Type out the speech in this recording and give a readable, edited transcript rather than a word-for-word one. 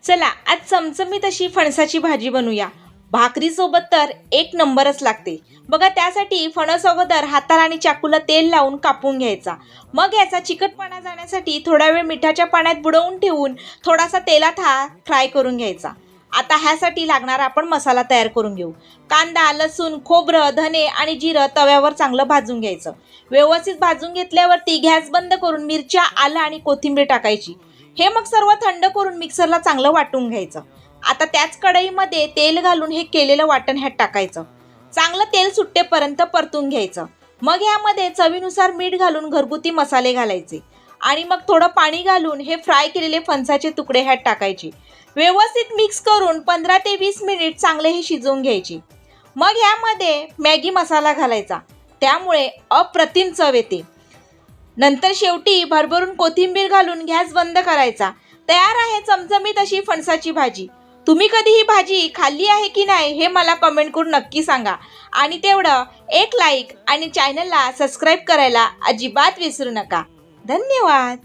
चला आज चमचमीत अशी फणसाची भाजी बनवूया। भाकरीसोबत तर एक नंबरच लागते बघा। त्यासाठी फणस अगोदर हाताला आणि चाकूला तेल लावून कापून घ्यायचा। मग याचा चिकटपणा जाण्यासाठी थोडा वेळ मिठाच्या पाण्यात बुडवून ठेवून थोडासा तेलात हा फ्राय करून घ्यायचा। आता ह्यासाठी लागणारा आपण मसाला तयार करून घेऊ। कांदा, लसूण, खोबरं, धने आणि जिरं तव्यावर चांगलं भाजून घ्यायचं। व्यवस्थित भाजून घेतल्यावरती गॅस बंद करून मिरच्या, आलं आणि कोथिंबीर टाकायची। हे मग सर्व थंड करून मिक्सरला चांगलं वाटून घ्यायचं। आता त्याच कढईमध्ये तेल घालून हे केलेलं वाटण ह्यात टाकायचं। चांगलं तेल सुट्टेपर्यंत परतून घ्यायचं। मग यामध्ये चवीनुसार मीठ घालून घरगुती मसाले घालायचे आणि मग थोडं पाणी घालून हे फ्राय केलेले फणसाचे तुकडे ह्यात टाकायचे। व्यवस्थित मिक्स करून 15 ते 20 मिनिट चांगले हे शिजवून घ्यायचे। मग यामध्ये मॅगी मसाला घालायचा, त्यामुळे अप्रतिम चव येते। नंतर शेवटी भरभरून कोथिंबीर घालून गॅस बंद करायचा। तयार आहे चमचमीत अशी फणसाची भाजी। तुम्ही कधी ही भाजी खाल्ली आहे की नाही हे मला कमेंट करून नक्की सांगा। आणि तेवढं एक लाईक आणि चॅनलला सबस्क्राईब करायला अजिबात विसरू नका। धन्यवाद।